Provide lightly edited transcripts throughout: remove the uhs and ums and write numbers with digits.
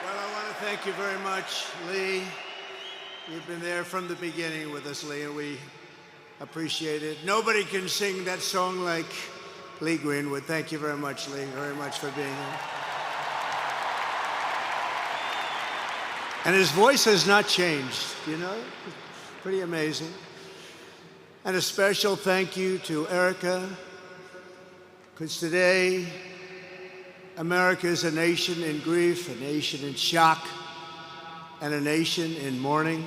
Well, I want to thank you very much, Lee. You've been there from the beginning with us, Lee, and we appreciate it. Nobody can sing that song like Lee Greenwood. Thank you very much, Lee, very much for being here. And his voice has not changed, you know? Pretty amazing. And a special thank you to Erica, because today, America is a nation in grief, a nation in shock, and a nation in mourning.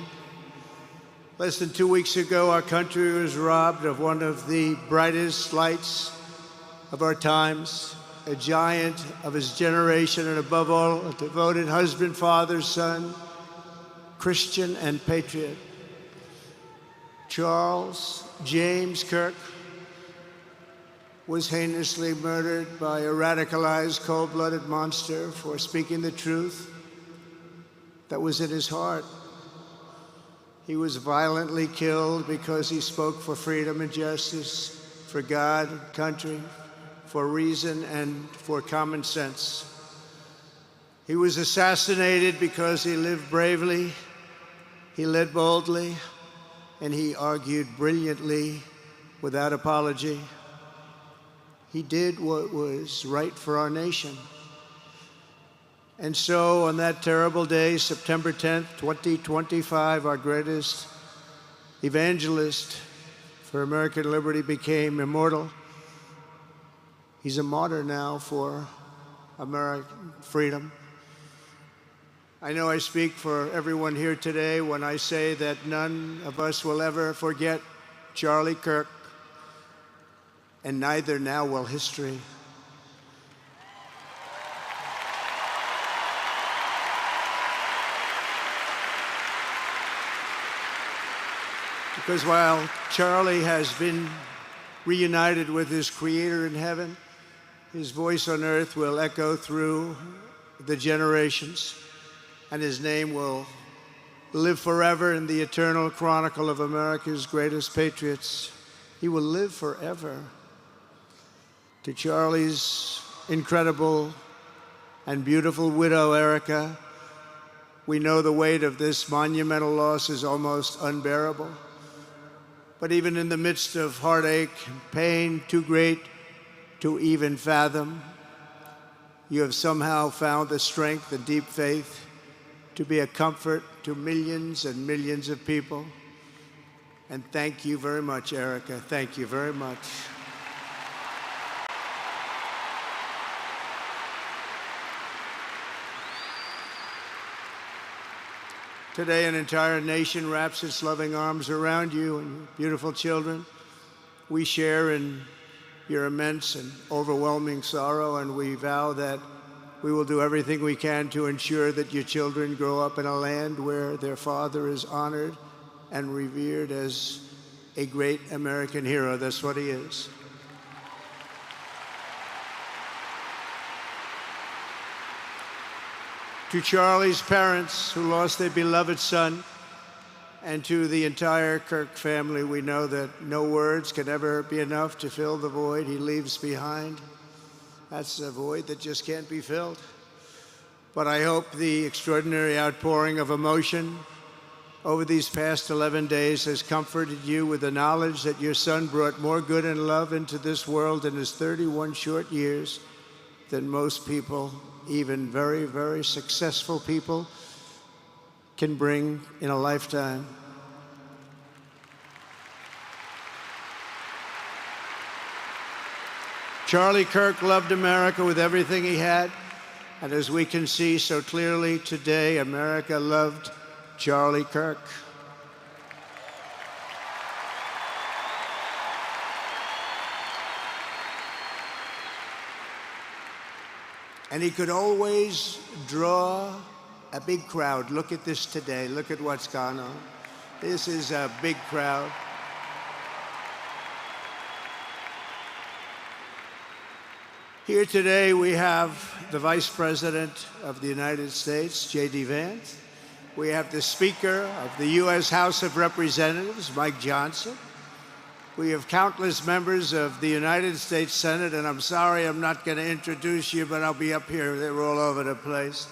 Less than 2 weeks ago, our country was robbed of one of the brightest lights of our times, a giant of his generation, and above all, a devoted husband, father, son, Christian, and patriot. Charles James Kirk was heinously murdered by a radicalized, cold-blooded monster for speaking the truth that was in his heart. He was violently killed because he spoke for freedom and justice, for God and country, for reason and for common sense. He was assassinated because he lived bravely, he led boldly, and he argued brilliantly without apology. He did what was right for our nation. And so on that terrible day, September 10th, 2025, our greatest evangelist for American liberty became immortal. He's a martyr now for American freedom. I know I speak for everyone here today when I say that none of us will ever forget Charlie Kirk, and neither now will history. Because while Charlie has been reunited with his Creator in heaven, his voice on earth will echo through the generations, and his name will live forever in the eternal chronicle of America's greatest patriots. He will live forever. To Charlie's incredible and beautiful widow, Erica, we know the weight of this monumental loss is almost unbearable. But even in the midst of heartache and pain too great to even fathom, you have somehow found the strength and deep faith to be a comfort to millions and millions of people. And thank you very much, Erica. Thank you very much. Today, an entire nation wraps its loving arms around you and your beautiful children. We share in your immense and overwhelming sorrow, and we vow that we will do everything we can to ensure that your children grow up in a land where their father is honored and revered as a great American hero. That's what he is. To Charlie's parents who lost their beloved son, and to the entire Kirk family, we know that no words can ever be enough to fill the void he leaves behind. That's a void that just can't be filled. But I hope the extraordinary outpouring of emotion over these past 11 days has comforted you with the knowledge that your son brought more good and love into this world in his 31 short years than most people, even very, very successful people, can bring in a lifetime. Charlie Kirk loved America with everything he had, and as we can see so clearly today, America loved Charlie Kirk. And he could always draw a big crowd. Look at this today. Look at what's gone on. This is a big crowd. Here today we have the Vice President of the United States, J.D. Vance. We have the Speaker of the U.S. House of Representatives, Mike Johnson. We have countless members of the United States Senate, and I'm sorry I'm not going to introduce you, but I'll be up here. They're all over the place.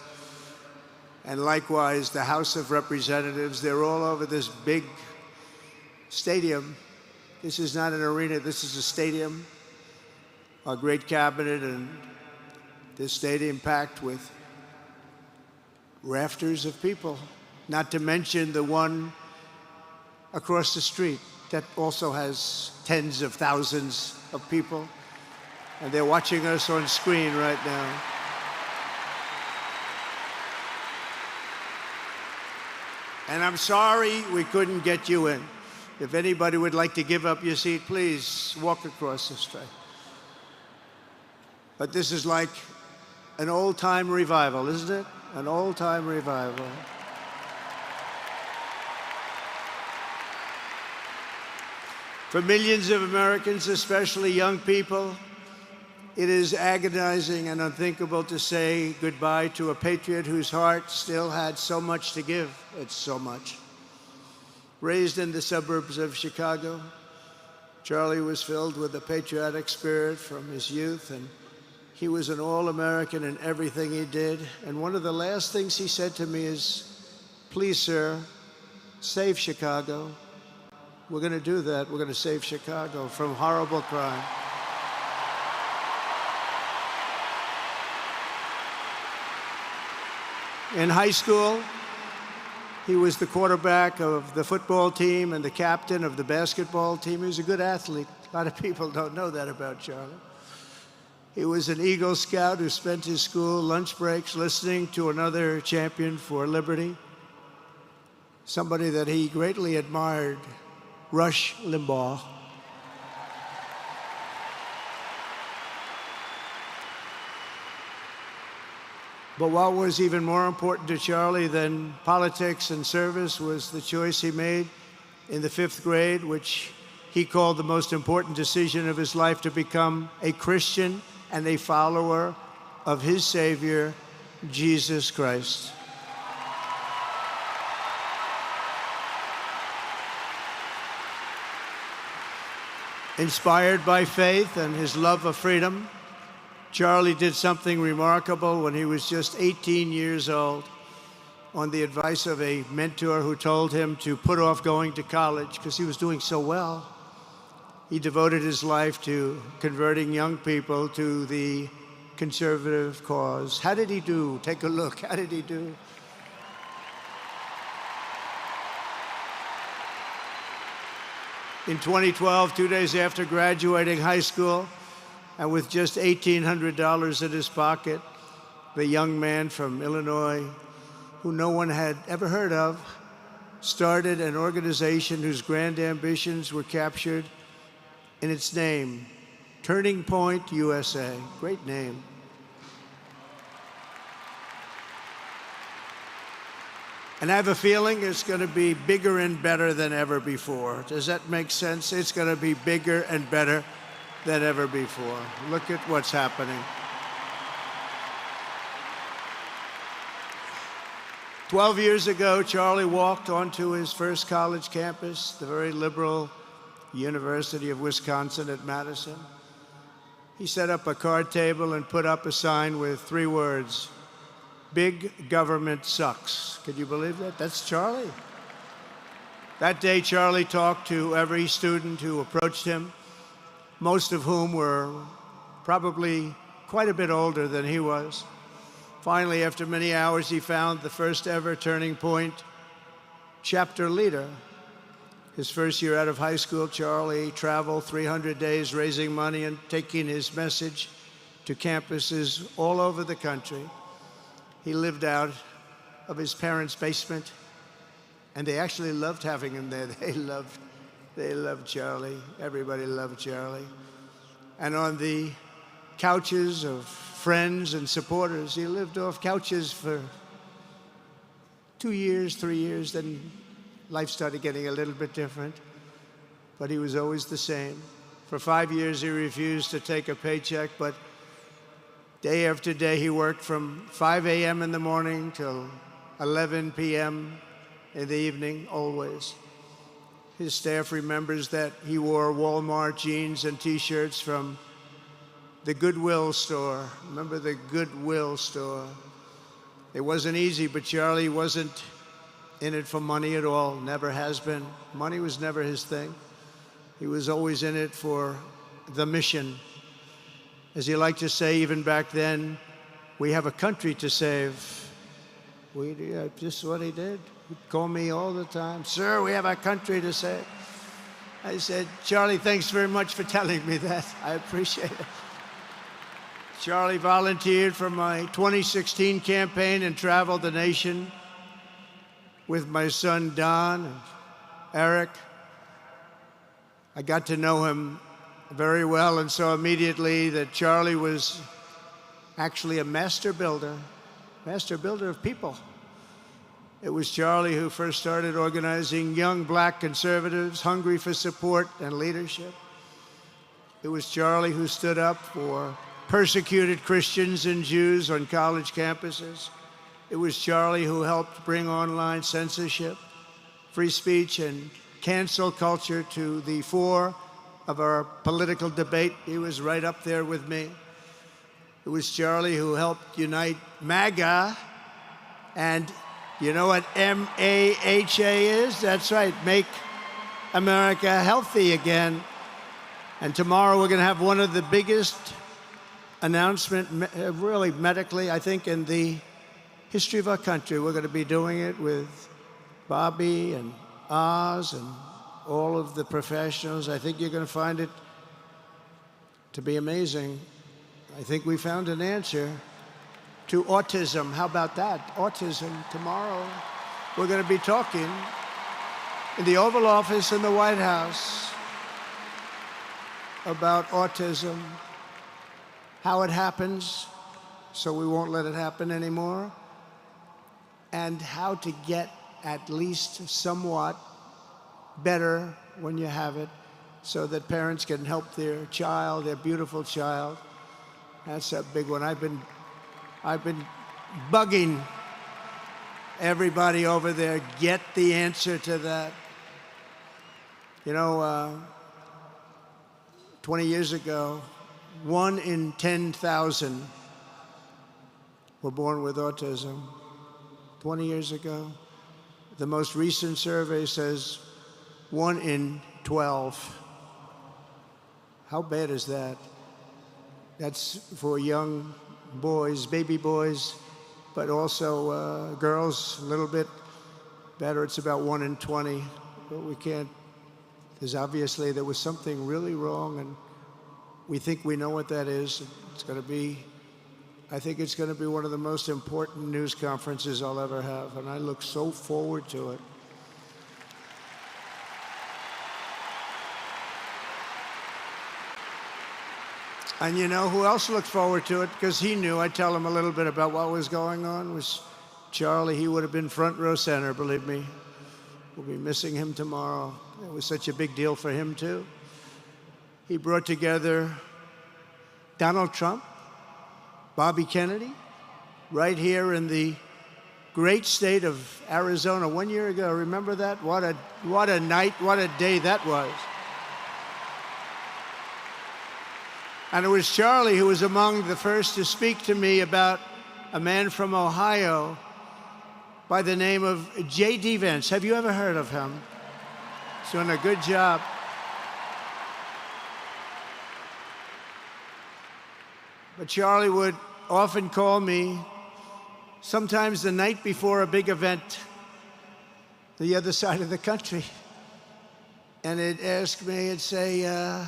and likewise the House of Representatives. They're all over this big stadium. This is not an arena, this is a stadium. Our great cabinet and this stadium packed with rafters of people, not to mention the one across the street that also has tens of thousands of people, and they're watching us on screen right now. And I'm sorry we couldn't get you in. If anybody would like to give up your seat, please walk across the street. But this is like an old-time revival, isn't it? An old-time revival. For millions of Americans, especially young people, it is agonizing and unthinkable to say goodbye to a patriot whose heart still had so much to give. It's so much. Raised in the suburbs of Chicago, Charlie was filled with a patriotic spirit from his youth, and he was an all-American in everything he did. And one of the last things he said to me is, "Please, sir, save Chicago." We're going to do that. We're going to save Chicago from horrible crime. In high school, he was the quarterback of the football team and the captain of the basketball team. He was a good athlete. A lot of people don't know that about Charlie. He was an Eagle Scout who spent his school lunch breaks listening to another champion for liberty, somebody that he greatly admired, Rush Limbaugh. But what was even more important to Charlie than politics and service was the choice he made in the 5th grade, which he called the most important decision of his life, to become a Christian and a follower of his Savior, Jesus Christ. Inspired by faith and his love of freedom, Charlie did something remarkable when he was just 18 years old. On the advice of a mentor who told him to put off going to college because he was doing so well, he devoted his life to converting young people to the conservative cause. How did he do? Take a look. How did he do? In 2012, 2 days after graduating high school, and with just $1,800 in his pocket, the young man from Illinois, who no one had ever heard of, started an organization whose grand ambitions were captured in its name, Turning Point USA. Great name. And I have a feeling it's going to be bigger and better than ever before. Does that make sense? It's going to be bigger and better than ever before. Look at what's happening. 12 years ago, Charlie walked onto his first college campus, the very liberal University of Wisconsin at Madison. He set up a card table and put up a sign with 3 words: "Big government sucks." Can you believe that? That's Charlie. That day, Charlie talked to every student who approached him, most of whom were probably quite a bit older than he was. Finally, after many hours, he found the first ever Turning Point chapter leader. His first year out of high school, Charlie traveled 300 days raising money and taking his message to campuses all over the country. He lived out of his parents' basement, and they actually loved having him there. They loved Charlie. Everybody loved Charlie. And on the couches of friends and supporters, he lived off couches for 2 years, 3 years, then life started getting a little bit different, but he was always the same. For 5 years, he refused to take a paycheck, but day after day, he worked from 5 a.m. in the morning till 11 p.m. in the evening, always. His staff remembers that he wore Walmart jeans and T-shirts from the Goodwill store. Remember the Goodwill store? It wasn't easy, but Charlie wasn't in it for money at all, never has been. Money was never his thing. He was always in it for the mission. As he liked to say even back then, we have a country to save. Just what he did. He'd call me all the time, sir, we have a country to save. I said, Charlie, thanks very much for telling me that. I appreciate it. Charlie volunteered for my 2016 campaign and traveled the nation with my son, Don and Eric. I got to know him very well and saw immediately that Charlie was actually a master builder of people. It was Charlie who first started organizing young black conservatives hungry for support and leadership. It was Charlie who stood up for persecuted Christians and Jews on college campuses. It was Charlie who helped bring online censorship, free speech, and cancel culture to the fore of our political debate. He was right up there with me. It was Charlie who helped unite MAGA, and you know what M-A-H-A is? That's right, Make America Healthy Again. And tomorrow we're going to have one of the biggest announcements, really medically, I think, in the history of our country. We're going to be doing it with Bobby and Oz and all of the professionals. I think you're going to find it to be amazing. I think we found an answer to autism. How about that? Autism. Tomorrow, we're going to be talking in the Oval Office in the White House about autism, how it happens, so we won't let it happen anymore, and how to get at least somewhat better when you have it, so that parents can help their child, their beautiful child. That's a big one. I've been bugging everybody over there, get the answer to that. You know, 20 years ago, 1 in 10,000 were born with autism. 20 years ago. The most recent survey says 1 in 12. How bad is that? That's for young boys, baby boys, but also girls, a little bit better. It's about 1 in 20. But we can't, because obviously there was something really wrong, and we think we know what that is. It's going to be, I think it's going to be one of the most important news conferences I'll ever have, and I look so forward to it. And you know who else looked forward to it? Because he knew. I'd tell him a little bit about what was going on. Was Charlie. He would have been front row center, believe me. We'll be missing him tomorrow. It was such a big deal for him, too. He brought together Donald Trump, Bobby Kennedy, right here in the great state of Arizona 1 year ago. Remember that? What a night, what a day that was. And it was Charlie who was among the first to speak to me about a man from Ohio by the name of J.D. Vance. Have you ever heard of him? He's doing a good job. But Charlie would often call me, sometimes the night before a big event, the other side of the country. And he'd ask me, he'd say,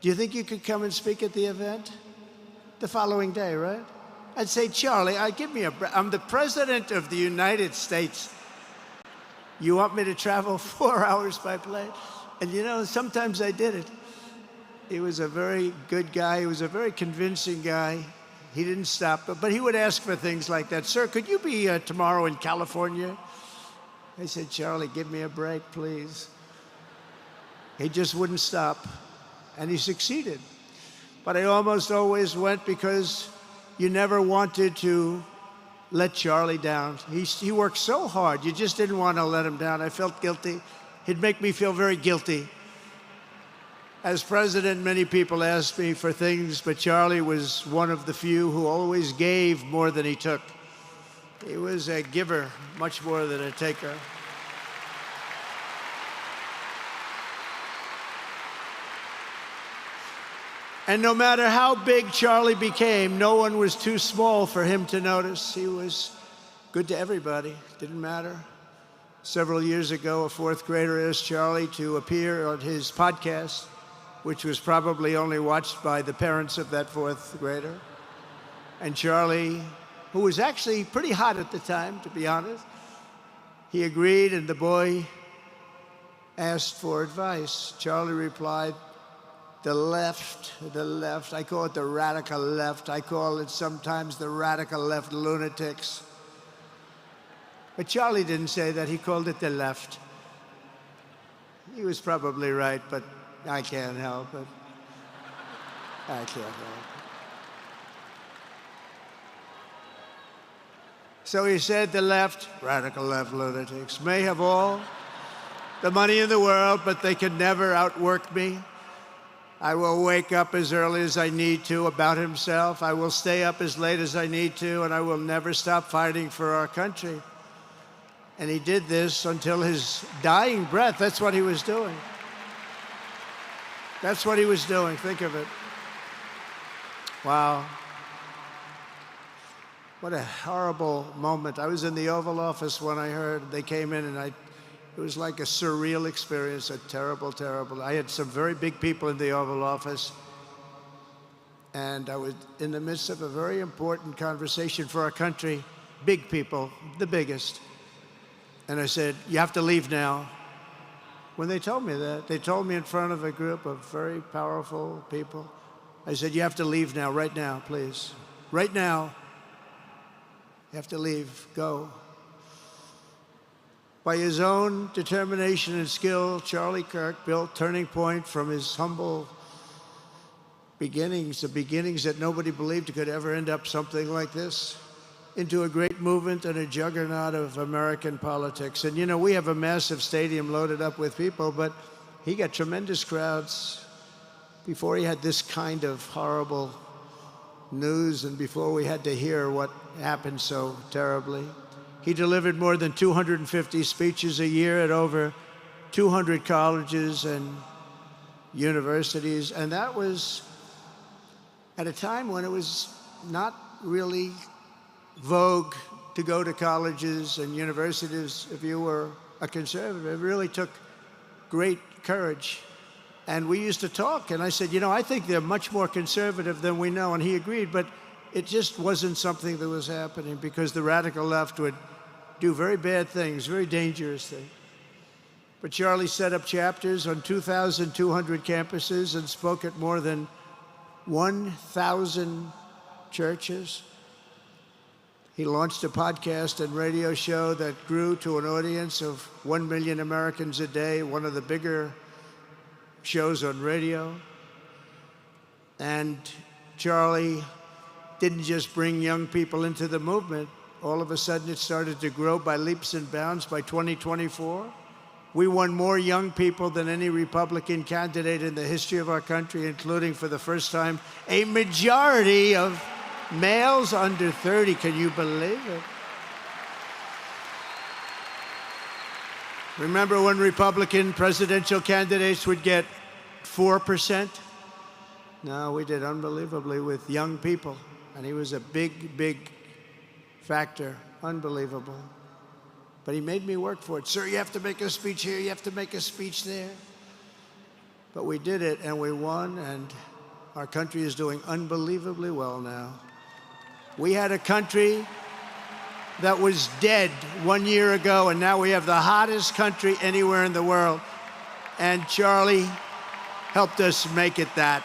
do you think you could come and speak at the event? The following day, right? I'd say, Charlie, give me a break. I'm the President of the United States. You want me to travel 4 hours by plane? And you know, sometimes I did it. He was a very good guy. He was a very convincing guy. He didn't stop, but he would ask for things like that. Sir, could you be tomorrow in California? I said, Charlie, give me a break, please. He just wouldn't stop, and he succeeded. But I almost always went because you never wanted to let Charlie down. He worked so hard, you just didn't want to let him down. I felt guilty. He'd make me feel very guilty. As president, many people asked me for things, but Charlie was one of the few who always gave more than he took. He was a giver much more than a taker. And no matter how big Charlie became, no one was too small for him to notice. He was good to everybody, didn't matter. Several years ago, a fourth grader asked Charlie to appear on his podcast, which was probably only watched by the parents of that fourth grader. And Charlie, who was actually pretty hot at the time, to be honest, he agreed, and the boy asked for advice. Charlie replied, the left, I call it the radical left. I call it sometimes the radical left lunatics. But Charlie didn't say that, he called it the left. He was probably right, but I can't help it. I can't help it. So he said the left, radical left lunatics, may have all the money in the world, but they can never outwork me. I will wake up as early as I need to, about himself. I will stay up as late as I need to, and I will never stop fighting for our country. And he did this until his dying breath. That's what he was doing. That's what he was doing. Think of it. Wow. What a horrible moment. I was in the Oval Office when I heard they came in, and it was like a surreal experience, a terrible, terrible. I had some very big people in the Oval Office, and I was in the midst of a very important conversation for our country, big people, the biggest. And I said, you have to leave now. When they told me that, they told me in front of a group of very powerful people. I said, you have to leave now, right now, please. Right now, you have to leave, go. By his own determination and skill, Charlie Kirk built Turning Point from his humble beginnings, the beginnings that nobody believed could ever end up something like this, into a great movement and a juggernaut of American politics. And you know, we have a massive stadium loaded up with people, but he got tremendous crowds before he had this kind of horrible news and before we had to hear what happened so terribly. He delivered more than 250 speeches a year at over 200 colleges and universities, and that was at a time when it was not really vogue to go to colleges and universities if you were a conservative. It really took great courage. And we used to talk, and I said, you know, I think they're much more conservative than we know, and he agreed, but it just wasn't something that was happening because the radical left would do very bad things, very dangerous things. But Charlie set up chapters on 2,200 campuses and spoke at more than 1,000 churches. He launched a podcast and radio show that grew to an audience of 1 million Americans a day, one of the bigger shows on radio. And Charlie didn't just bring young people into the movement. All of a sudden, it started to grow by leaps and bounds. By 2024, we won more young people than any Republican candidate in the history of our country, including, for the first time, a majority of males under 30. Can you believe it? Remember when Republican presidential candidates would get 4%? No, we did unbelievably with young people. And he was a big, big factor. Unbelievable. But he made me work for it. Sir, you have to make a speech here, you have to make a speech there. But we did it, and we won, and our country is doing unbelievably well now. We had a country that was dead 1 year ago, and now we have the hottest country anywhere in the world. And Charlie helped us make it that.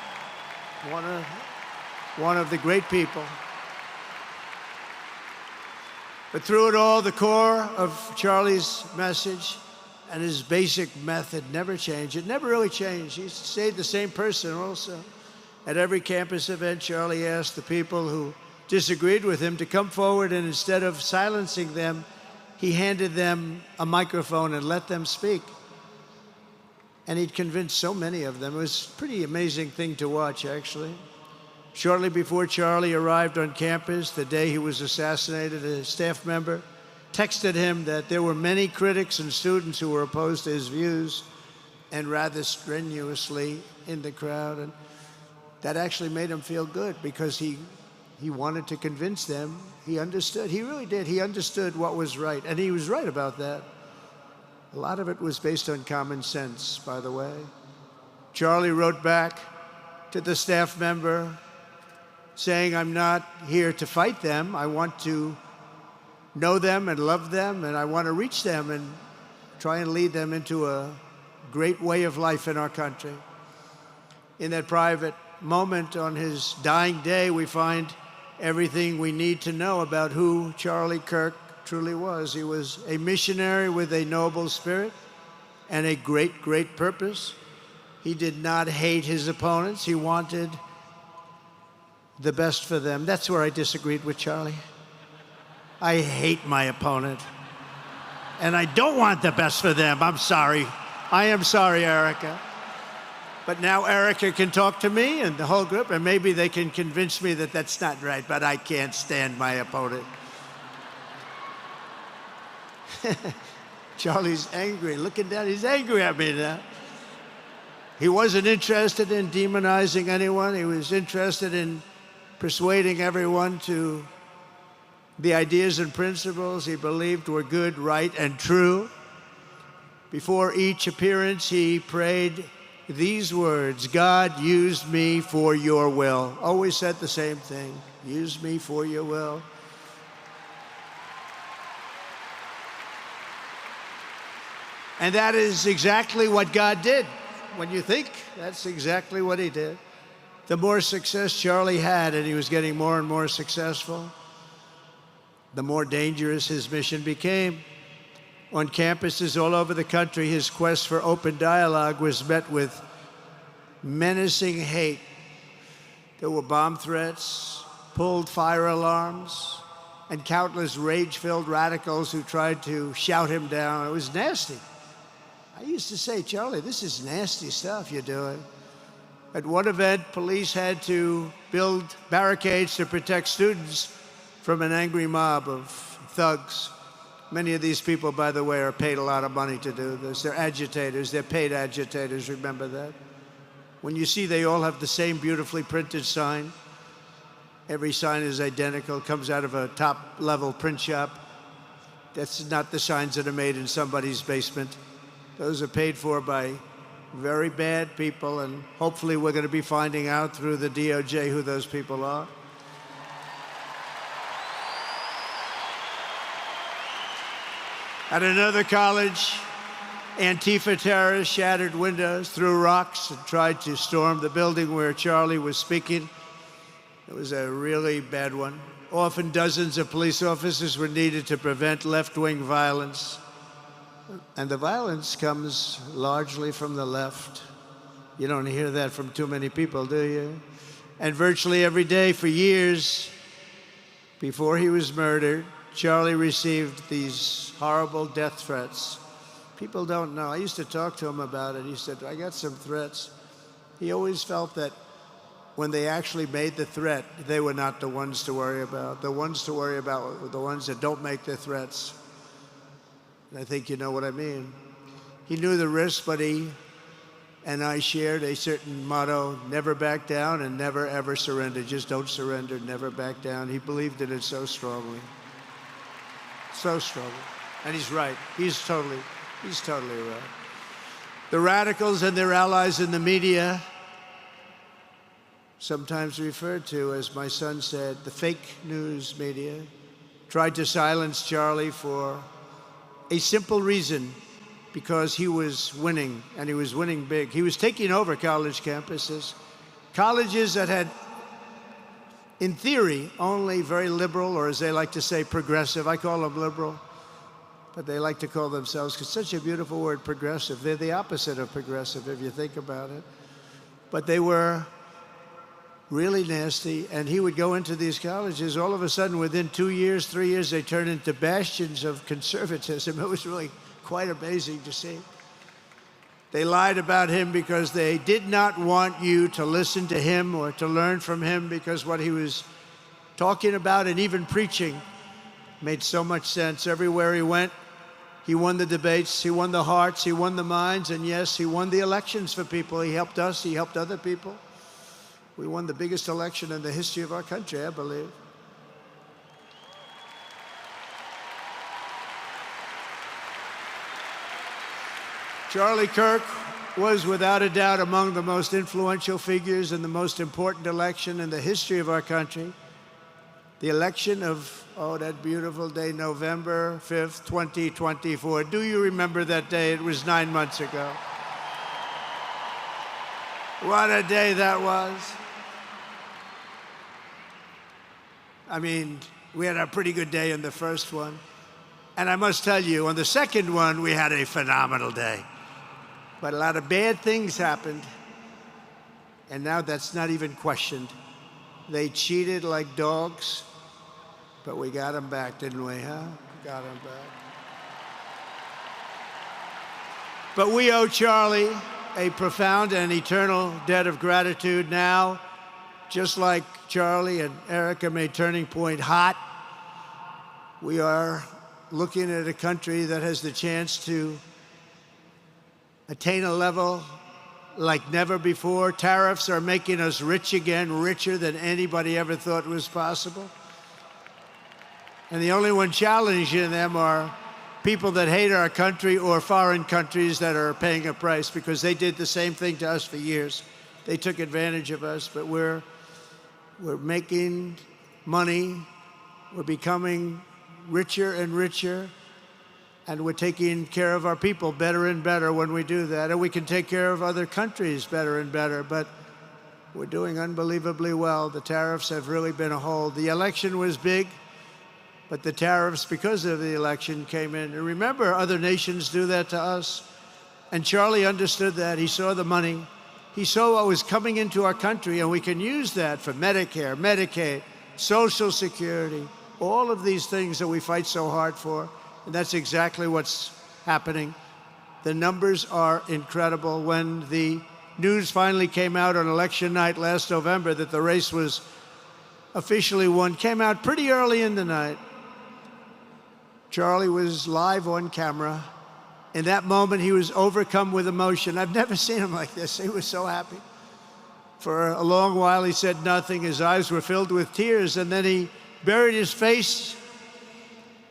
One of the great people. But through it all, the core of Charlie's message and his basic method never changed. It never really changed. He stayed the same person also. At every campus event, Charlie asked the people who disagreed with him to come forward, and instead of silencing them, he handed them a microphone and let them speak. And he'd convinced so many of them. It was a pretty amazing thing to watch, actually. Shortly before Charlie arrived on campus, the day he was assassinated, a staff member texted him that there were many critics and students who were opposed to his views, and rather strenuously in the crowd. And that actually made him feel good, because he wanted to convince them. He understood. He really did. He understood what was right, and he was right about that. A lot of it was based on common sense, by the way. Charlie wrote back to the staff member saying, "I'm not here to fight them. I want to know them and love them, and I want to reach them and try and lead them into a great way of life in our country." In that private moment on his dying day, we find everything we need to know about who Charlie Kirk truly was. He was a missionary with a noble spirit and a great, great purpose. He did not hate his opponents. He wanted the best for them. That's where I disagreed with Charlie. I hate my opponent, and I don't want the best for them. I'm sorry. I am sorry, Erica. But now Erica can talk to me and the whole group, and maybe they can convince me that that's not right, but I can't stand my opponent. Charlie's angry. Looking down, he's angry at me now. He wasn't interested in demonizing anyone. He was interested in persuading everyone to the ideas and principles he believed were good, right, and true. Before each appearance, he prayed these words: "God, use me for your will." Always said the same thing: use me for your will. And that is exactly what God did. When you think, that's exactly what he did. The more success Charlie had, and he was getting more and more successful, the more dangerous his mission became. On campuses all over the country, his quest for open dialogue was met with menacing hate. There were bomb threats, pulled fire alarms, and countless rage-filled radicals who tried to shout him down. It was nasty. I used to say, "Charlie, this is nasty stuff you're doing." At one event, police had to build barricades to protect students from an angry mob of thugs. Many of these people, by the way, are paid a lot of money to do this. They're agitators. They're paid agitators. Remember that. When you see they all have the same beautifully printed sign, every sign is identical, comes out of a top-level print shop. That's not the signs that are made in somebody's basement. Those are paid for by very bad people, and hopefully we're going to be finding out through the DOJ who those people are. At another college, Antifa terrorists shattered windows, threw rocks, and tried to storm the building where Charlie was speaking. It was a really bad one. Often dozens of police officers were needed to prevent left-wing violence. And the violence comes largely from the left. You don't hear that from too many people, do you? And virtually every day for years before he was murdered, Charlie received these horrible death threats. People don't know. I used to talk to him about it. He said, "I got some threats." He always felt that when they actually made the threat, they were not the ones to worry about. The ones to worry about were the ones that don't make the threats. And I think you know what I mean. He knew the risk, but he and I shared a certain motto: never back down and never, ever surrender. Just don't surrender, never back down. He believed in it so strongly. So strongly. And he's right. He's totally right. The radicals and their allies in the media, sometimes referred to, as my son said, the fake news media, tried to silence Charlie for a simple reason: because he was winning, and he was winning big. He was taking over college campuses, colleges that had, in theory, only very liberal, or as they like to say, progressive. I call them liberal, but they like to call themselves, because it's such a beautiful word, progressive. They're the opposite of progressive, if you think about it. But they were really nasty, and he would go into these colleges. All of a sudden, within 2 years, 3 years, they turned into bastions of conservatism. It was really quite amazing to see. They lied about him because they did not want you to listen to him or to learn from him, because what he was talking about and even preaching made so much sense. Everywhere he went, he won the debates, he won the hearts, he won the minds, and yes, he won the elections for people. He helped us, he helped other people. We won the biggest election in the history of our country, I believe. Charlie Kirk was without a doubt among the most influential figures in the most important election in the history of our country. The election of, oh, that beautiful day, November 5th, 2024. Do you remember that day? It was 9 months ago. What a day that was. I mean, we had a pretty good day in the first one. And I must tell you, on the second one, we had a phenomenal day. But a lot of bad things happened, and now that's not even questioned. They cheated like dogs, but we got them back, didn't we, huh? Got them back. But we owe Charlie a profound and eternal debt of gratitude now, just like Charlie and Erica made Turning Point hot. We are looking at a country that has the chance to attain a level like never before. Tariffs are making us rich again, richer than anybody ever thought was possible. And the only one challenging them are people that hate our country or foreign countries that are paying a price, because they did the same thing to us for years. They took advantage of us, but we're making money. We're becoming richer and richer. And we're taking care of our people better and better when we do that. And we can take care of other countries better and better. But we're doing unbelievably well. The tariffs have really been a hold. The election was big, but the tariffs, because of the election, came in. And remember, other nations do that to us. And Charlie understood that. He saw the money. He saw what was coming into our country, and we can use that for Medicare, Medicaid, Social Security, all of these things that we fight so hard for. And that's exactly what's happening. The numbers are incredible. When the news finally came out on election night last November that the race was officially won, came out pretty early in the night. Charlie was live on camera. In that moment, he was overcome with emotion. I've never seen him like this. He was so happy. For a long while, he said nothing. His eyes were filled with tears, and then he buried his face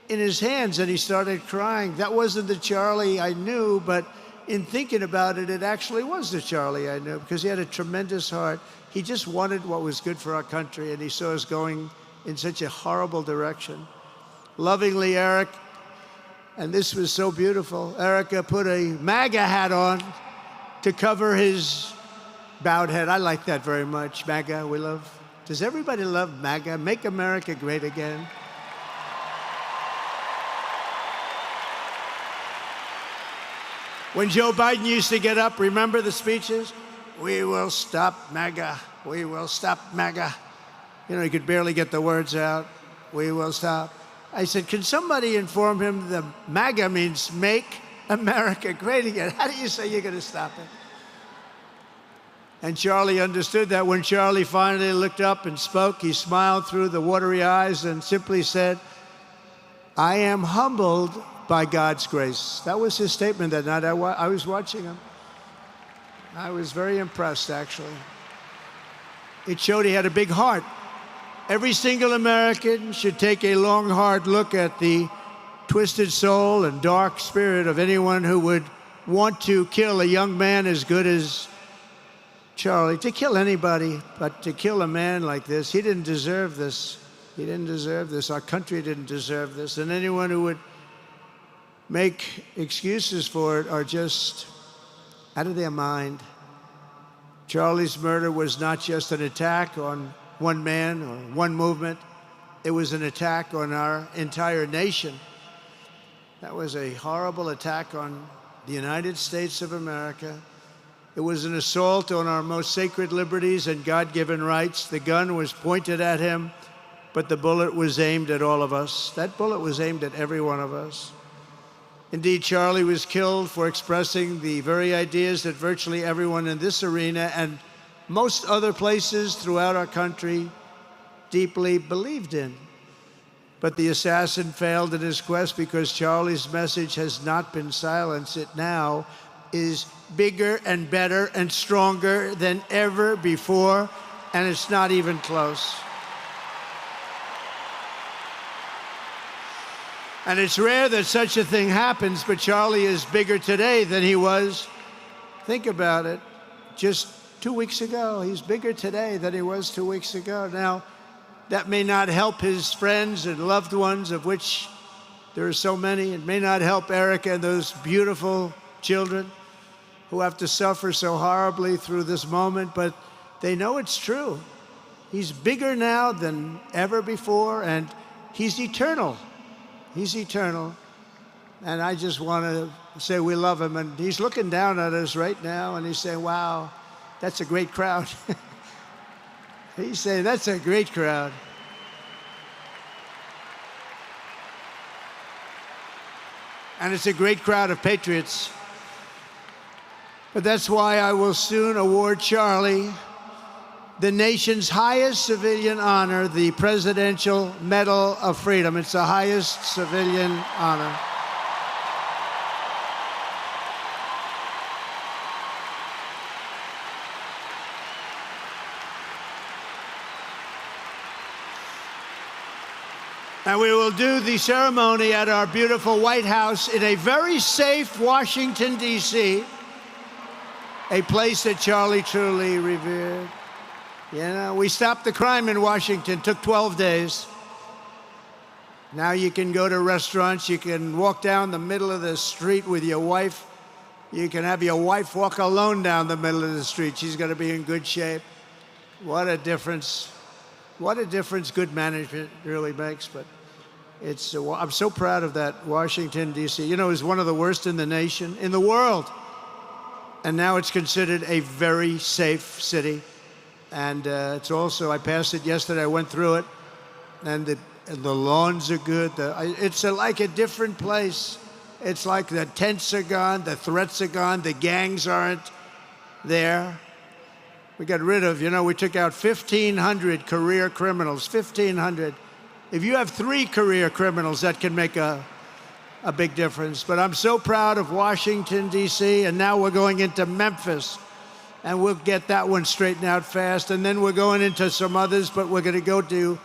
in his hands and he started crying. That wasn't the Charlie I knew, but in thinking about it, it actually was the Charlie I knew, because he had a tremendous heart. He just wanted what was good for our country, and he saw us going in such a horrible direction. Lovingly, Eric, and this was so beautiful, Erica put a MAGA hat on to cover his bowed head. I like that very much. MAGA, we love. Does everybody love MAGA? Make America Great Again. When Joe Biden used to get up, remember the speeches? We will stop MAGA. We will stop MAGA. You know, he could barely get the words out. We will stop. I said, can somebody inform him the MAGA means Make America Great Again? How do you say you're going to stop it? And Charlie understood that. When Charlie finally looked up and spoke, he smiled through the watery eyes and simply said, I am humbled by God's grace. That was his statement that night. I was watching him. I was very impressed, actually. It showed he had a big heart. Every single American should take a long, hard look at the twisted soul and dark spirit of anyone who would want to kill a young man as good as Charlie. To kill anybody, but to kill a man like this, he didn't deserve this. He didn't deserve this. Our country didn't deserve this. And anyone who would make excuses for it are just out of their mind. Charlie's murder was not just an attack on one man or one movement. It was an attack on our entire nation. That was a horrible attack on the United States of America. It was an assault on our most sacred liberties and God-given rights. The gun was pointed at him, but the bullet was aimed at all of us. That bullet was aimed at every one of us. Indeed, Charlie was killed for expressing the very ideas that virtually everyone in this arena and most other places throughout our country deeply believed in. But the assassin failed in his quest because Charlie's message has not been silenced. It now is bigger and better and stronger than ever before, and it's not even close. And it's rare that such a thing happens, but Charlie is bigger today than he was. Think about it. Just 2 weeks ago, he's bigger today than he was 2 weeks ago. Now, that may not help his friends and loved ones, of which there are so many. It may not help Erica and those beautiful children who have to suffer so horribly through this moment, but they know it's true. He's bigger now than ever before, and he's eternal. He's eternal. And I just want to say we love him. And he's looking down at us right now, and he's saying, wow, that's a great crowd. He's saying, that's a great crowd. And it's a great crowd of patriots. But that's why I will soon award Charlie the nation's highest civilian honor, the Presidential Medal of Freedom. It's the highest civilian honor. And we will do the ceremony at our beautiful White House in a very safe Washington, D.C., a place that Charlie truly revered. You know, we stopped the crime in Washington, took 12 days. Now you can go to restaurants, you can walk down the middle of the street with your wife. You can have your wife walk alone down the middle of the street. She's going to be in good shape. What a difference. What a difference good management really makes. But it's, I'm so proud of that, Washington, D.C. You know, it was one of the worst in the nation, in the world. And now it's considered a very safe city. And it's also, I passed it yesterday, I went through it, and the lawns are good. It's like a different place. It's like the tents are gone, the threats are gone, the gangs aren't there. We got rid of, you know, we took out 1,500 career criminals, 1,500. If you have 3 career criminals, that can make a big difference. But I'm so proud of Washington, D.C., and now we're going into Memphis, and we'll get that one straightened out fast. And then we're going into some others, but we're going to go to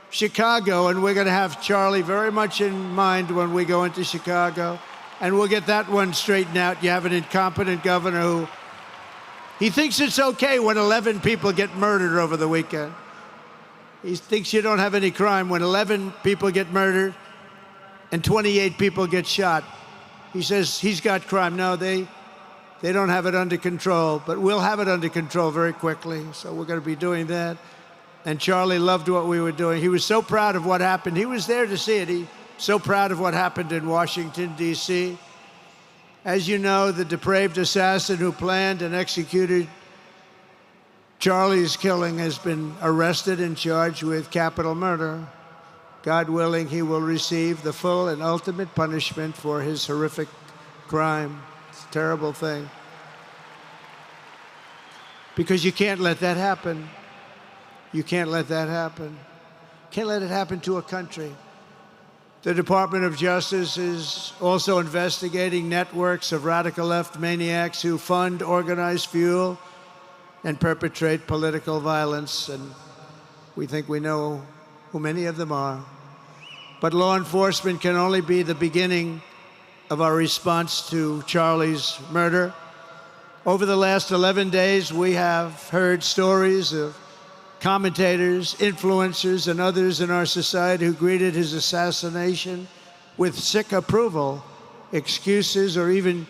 Chicago, and we're going to have Charlie very much in mind when we go into Chicago, and we'll get that one straightened out. You have an incompetent governor who, he thinks it's okay when 11 people get murdered over the weekend. He thinks you don't have any crime when 11 people get murdered and 28 people get shot. He says he's got crime. No, they don't have it under control, but we'll have it under control very quickly. So we're going to be doing that. And Charlie loved what we were doing. He was so proud of what happened. He was there to see it. He's so proud of what happened in Washington, D.C. As you know, the depraved assassin who planned and executed Charlie's killing has been arrested and charged with capital murder. God willing, he will receive the full and ultimate punishment for his horrific crime. It's a terrible thing. Because you can't let that happen. You can't let that happen. Can't let it happen to a country. The Department of Justice is also investigating networks of radical left maniacs who fund, organize, fuel, and perpetrate political violence. And we think we know who many of them are. But law enforcement can only be the beginning of our response to Charlie's murder. Over the last 11 days, we have heard stories of commentators, influencers, and others in our society who greeted his assassination with sick approval, excuses, or even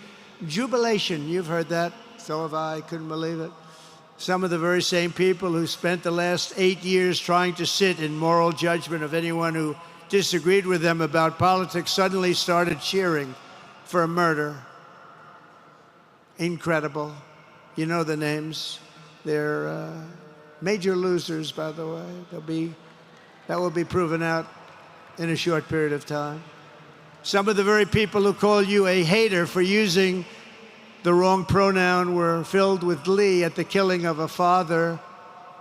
jubilation. You've heard that. So have I. Couldn't believe it. Some of the very same people who spent the last 8 years trying to sit in moral judgment of anyone who disagreed with them about politics suddenly started cheering for a murder. Incredible. You know the names. They're major losers, by the way. That will be proven out in a short period of time. Some of the very people who call you a hater for using the wrong pronoun were filled with glee at the killing of a father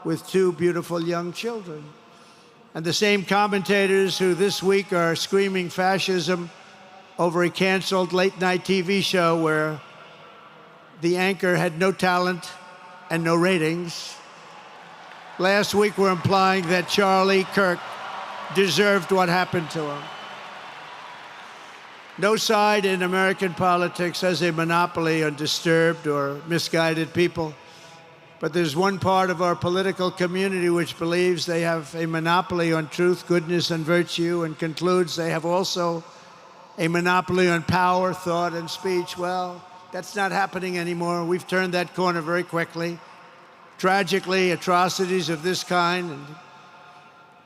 with 2 beautiful young children. And the same commentators who this week are screaming fascism over a canceled late-night TV show where the anchor had no talent and no ratings, last week were implying that Charlie Kirk deserved what happened to him. No side in American politics has a monopoly on disturbed or misguided people. But there's one part of our political community which believes they have a monopoly on truth, goodness, and virtue, and concludes they have also a monopoly on power, thought, and speech. Well, that's not happening anymore. We've turned that corner very quickly. Tragically, atrocities of this kind, and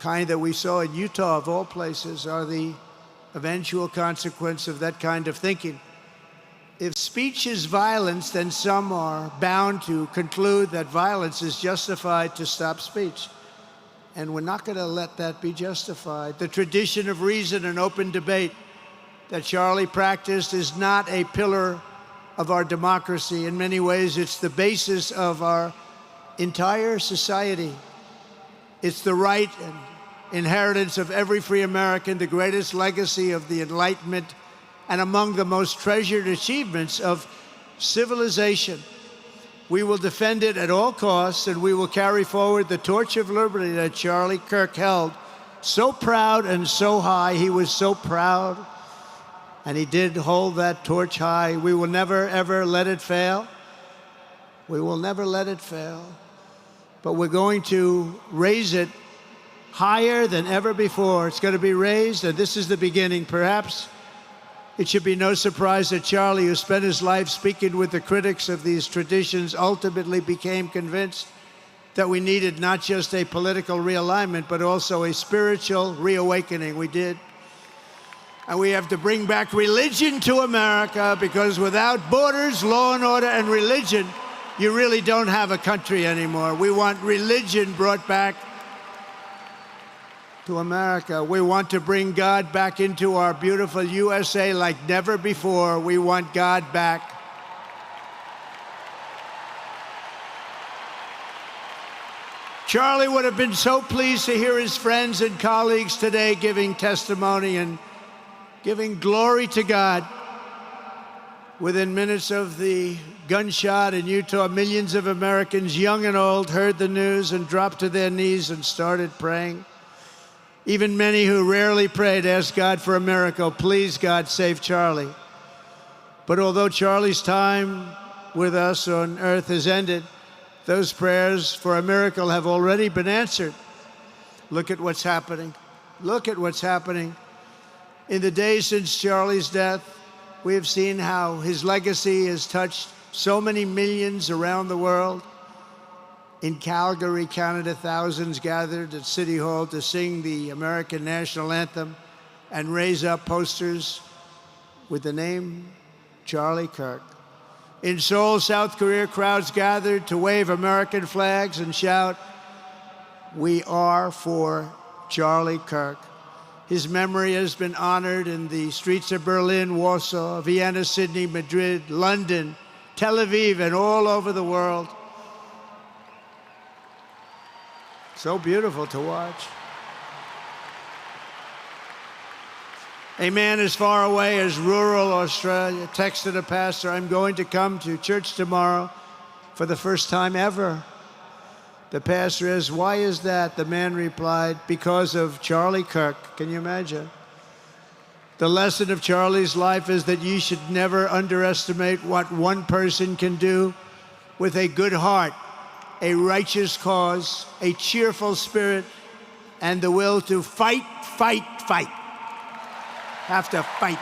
kind that we saw in Utah, of all places, are the eventual consequence of that kind of thinking. If speech is violence, then some are bound to conclude that violence is justified to stop speech. And we're not going to let that be justified. The tradition of reason and open debate that Charlie practiced is not a pillar of our democracy. In many ways, it's the basis of our entire society. It's the right and inheritance of every free American, the greatest legacy of the Enlightenment, and among the most treasured achievements of civilization. We will defend it at all costs, and we will carry forward the torch of liberty that Charlie Kirk held so proud and so high. He was so proud, and he did hold that torch high. We will never, ever let it fail. We will never let it fail. But we're going to raise it higher than ever before. It's going to be raised, and this is the beginning. Perhaps it should be no surprise that Charlie, who spent his life speaking with the critics of these traditions, ultimately became convinced that we needed not just a political realignment, but also a spiritual reawakening. We did. And we have to bring back religion to America, because without borders, law and order, and religion, you really don't have a country anymore. We want religion brought back to America. We want to bring God back into our beautiful USA like never before. We want God back. Charlie would have been so pleased to hear his friends and colleagues today giving testimony and giving glory to God. Within minutes of the gunshot in Utah, millions of Americans, young and old, heard the news and dropped to their knees and started praying. Even many who rarely prayed asked God for a miracle. Please, God, save Charlie. But although Charlie's time with us on earth has ended, those prayers for a miracle have already been answered. Look at what's happening. Look at what's happening. In the days since Charlie's death, we have seen how his legacy has touched so many millions around the world. In Calgary, Canada, thousands gathered at City Hall to sing the American national anthem and raise up posters with the name Charlie Kirk. In Seoul, South Korea, crowds gathered to wave American flags and shout, "We are for Charlie Kirk." His memory has been honored in the streets of Berlin, Warsaw, Vienna, Sydney, Madrid, London, Tel Aviv, and all over the world. So beautiful to watch. A man as far away as rural Australia texted a pastor, "I'm going to come to church tomorrow for the first time ever." The pastor asked, "Why is that?" The man replied, "Because of Charlie Kirk." Can you imagine? The lesson of Charlie's life is that you should never underestimate what one person can do with a good heart, a righteous cause, a cheerful spirit, and the will to fight, fight, fight. Have to fight.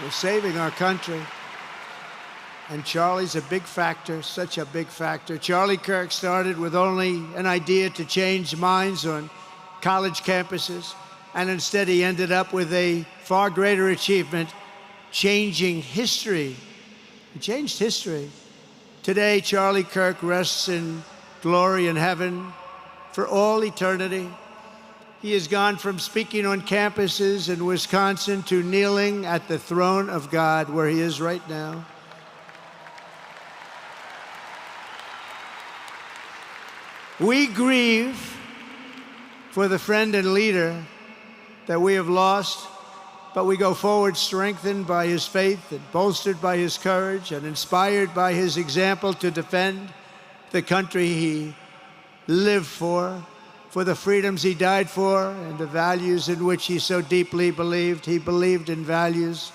We're saving our country. And Charlie's a big factor, such a big factor. Charlie Kirk started with only an idea to change minds on college campuses, and instead he ended up with a far greater achievement, changing history. He changed history. Today, Charlie Kirk rests in glory in heaven for all eternity. He has gone from speaking on campuses in Wisconsin to kneeling at the throne of God, where he is right now. We grieve for the friend and leader that we have lost, but we go forward strengthened by his faith and bolstered by his courage and inspired by his example to defend the country he lived for the freedoms he died for, and the values in which he so deeply believed. He believed in values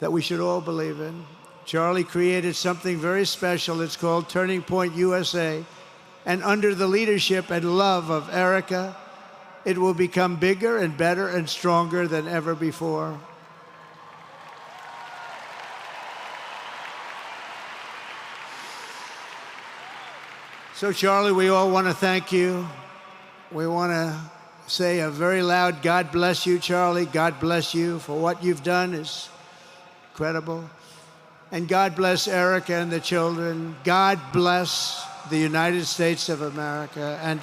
that we should all believe in. Charlie created something very special. It's called Turning Point USA. And under the leadership and love of Erica, it will become bigger and better and stronger than ever before. So, Charlie, we all want to thank you. We want to say a very loud God bless you, Charlie. God bless you for what you've done is incredible. And God bless Erica and the children. God bless the United States of America. And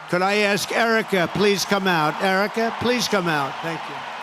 could I ask Erica, please come out. Erica, please come out. Thank you.